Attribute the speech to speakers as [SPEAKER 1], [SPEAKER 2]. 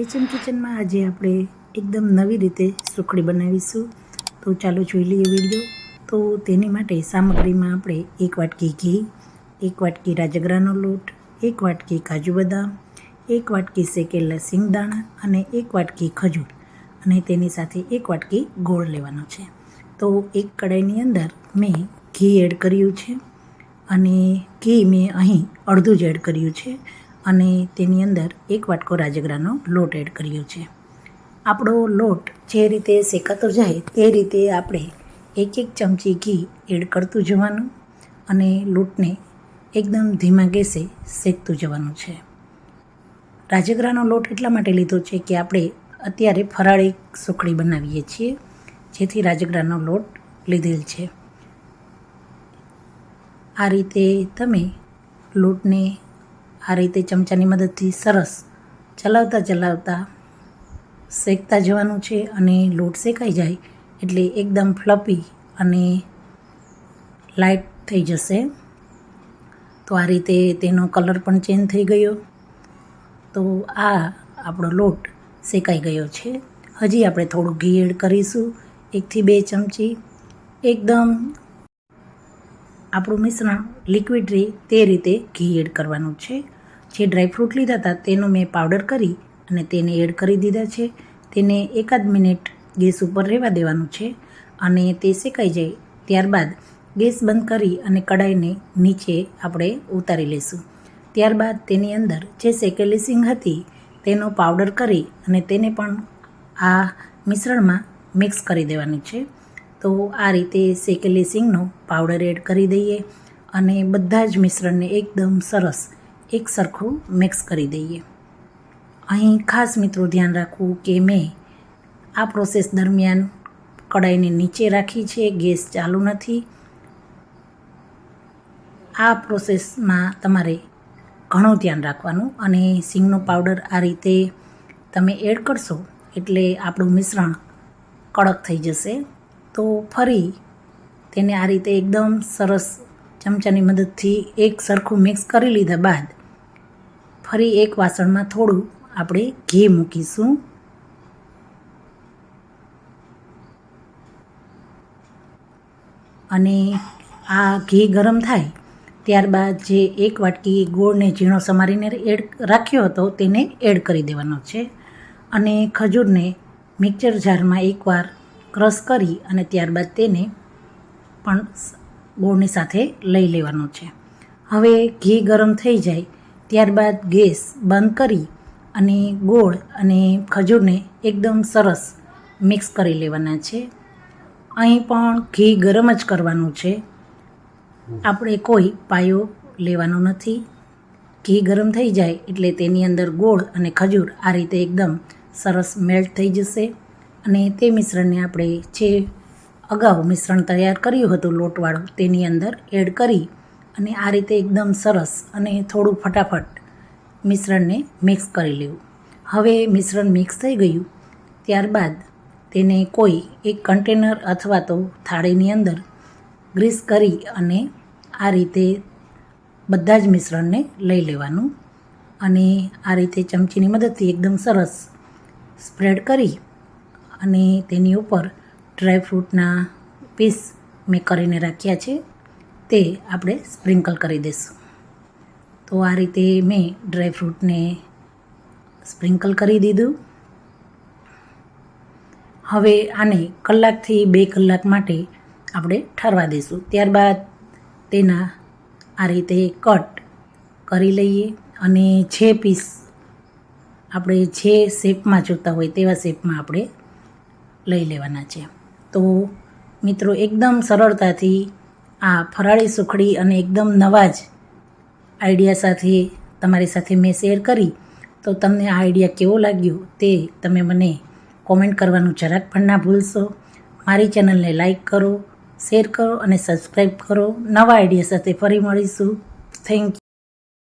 [SPEAKER 1] HM કિચનમાં આજે આપણે એકદમ નવી રીતે સુખડી બનાવીશું. તો ચાલો જોઈ લઈએ વિડીયો. તો તેની માટે સામગ્રીમાં આપણે 1 વાટકી ઘી, 1 વાટકી રાજગરાનો લોટ, 1 વાટકી કાજુ બદામ, 1 વાટકી શેકેલા સિંગદાણા અને 1 વાટકી ખજૂર અને તેની સાથે 1 વાટકી ગોળ લેવાનો છે. તો એક કઢાઈની અંદર મેં ઘી એડ કર્યું છે અને ઘી મેં અહીં અડધું જ એડ કર્યું છે અને તેની અંદર 1 વાટકો રાજગરાનો લોટ એડ કર્યો છે. આપણો લોટ જે રીતે શેકાતો જાય તે રીતે આપણે 1 ચમચી ઘી એડ કરતું જવાનું અને લોટને એકદમ ધીમા ગેસે શેકતું જવાનું છે. રાજગરાનો લોટ એટલા માટે લીધો છે કે આપણે અત્યારે ફરાળી સુખડી બનાવીએ છીએ, જેથી રાજગરાનો લોટ લીધેલ છે. આ રીતે તમે લોટને આ રીતે ચમચાની મદદથી સરસ ચલાવતા શેકતા જવાનું છે અને લોટ શેકાઈ જાય એટલે એકદમ ફ્લફી અને લાઇટ થઈ જશે. તો આ રીતે તેનો કલર પણ ચેન્જ થઈ ગયો. તો આ આપણો લોટ શેકાઈ ગયો છે. હજી આપણે થોડું ઘી એડ કરીશું, 1 થી 2 ચમચી. એકદમ આપણું મિશ્રણ લિક્વિડ રહે તે રીતે ઘી એડ કરવાનું છે. જે ડ્રાયફ્રૂટ લીધા હતા તેનો મેં પાવડર કરી અને તેને એડ કરી દીધા છે. તેને 1 મિનિટ ગેસ ઉપર રહેવા દેવાનું છે અને તે શેકાઈ જાય ત્યારબાદ ગેસ બંધ કરી અને કઢાઈને નીચે આપણે ઉતારી લઈશું. ત્યારબાદ તેની અંદર જે શેકેલી સિંગ હતી તેનો પાવડર કરી અને તેને પણ આ મિશ્રણમાં મિક્સ કરી દેવાનું છે. તો આ રીતે શેકેલી સિંગનો પાવડર એડ કરી દઈએ અને બધા જ મિશ્રણને એકદમ સરસ એક સરખું મિક્સ કરી દઈએ. અહીં ખાસ મિત્રો ધ્યાન રાખવું કે મેં આ પ્રોસેસ દરમિયાન કઢાઈને નીચે રાખી છે, ગેસ ચાલુ નથી. આ પ્રોસેસમાં તમારે ઘણું ધ્યાન રાખવાનું અને સિંગનો પાવડર આ રીતે તમે એડ કરશો એટલે આપણું મિશ્રણ કડક થઈ જશે. તો ફરી તેને આ રીતે એકદમ સરસ ચમચાની મદદથી એક સરખું મિક્સ કરી લીધા બાદ ફરી એક વાસણમાં થોડું આપણે ઘી મૂકીશું અને આ ઘી ગરમ થાય ત્યારબાદ જે 1 વાટકી ગોળને ઝીણો સમારીને રાખ્યો હતો તેને એડ કરી દેવાનો છે અને ખજૂરને મિક્સર જારમાં એકવાર ક્રશ કરી અને ત્યારબાદ તેને પણ ગોળની સાથે લઈ લેવાનો છે. હવે ઘી ગરમ થઈ જાય ત્યારબાદ ગેસ બંધ કરી અને ગોળ અને ખજૂરને એકદમ સરસ મિક્સ કરી લેવાના છે. અહીં પણ ઘી ગરમ જ કરવાનું છે, આપણે કોઈ પાયો લેવાનો નથી. ઘી ગરમ થઈ જાય એટલે તેની અંદર ગોળ અને ખજૂર આ રીતે એકદમ સરસ મેલ્ટ થઈ જશે અને તે મિશ્રણને આપણે જે અગાઉ મિશ્રણ તૈયાર કર્યું હતું લોટવાળું તેની અંદર એડ કરી અને આ રીતે એકદમ સરસ અને થોડું ફટાફટ મિશ્રણને મિક્સ કરી લેવું. હવે મિશ્રણ મિક્સ થઈ ગયું ત્યારબાદ તેને કોઈ એક કન્ટેનર અથવા તો થાળીની અંદર ગ્રીસ કરી અને આ રીતે બધા જ મિશ્રણને લઈ લેવાનું અને આ રીતે ચમચીની મદદથી એકદમ સરસ સ્પ્રેડ કરી અને તેની ઉપર ડ્રાયફ્રૂટના પીસ મેં કરીને રાખ્યા છે તે આપણે સ્પ્રિંકલ કરી દઈશું. તો આ રીતે મેં ડ્રાયફ્રૂટને સ્પ્રિંકલ કરી દીધું. હવે આને કલાકથી 2 કલાક માટે આપણે ઠરવા દઈશું. ત્યારબાદ તેના આ રીતે કટ કરી લઈએ અને જે પીસ આપણે જે શેપમાં જોતા હોય તેવા શેપમાં આપણે લઈ લેવાના છે. તો મિત્રો એકદમ સરળતાથી આ ફરાળી સુખડી અને એકદમ નવા જ આઈડિયા સાથે તમારી સાથે મેં શેર કરી. તો તમને આ આઈડિયા કેવો લાગ્યો તે તમે મને કોમેન્ટ કરવાનું જરાક પણ ના ભૂલશો. મારી ચેનલને લાઈક કરો, શેર કરો અને સબસ્ક્રાઈબ કરો. નવા આઈડિયા સાથે ફરી મળીશું. Thank you.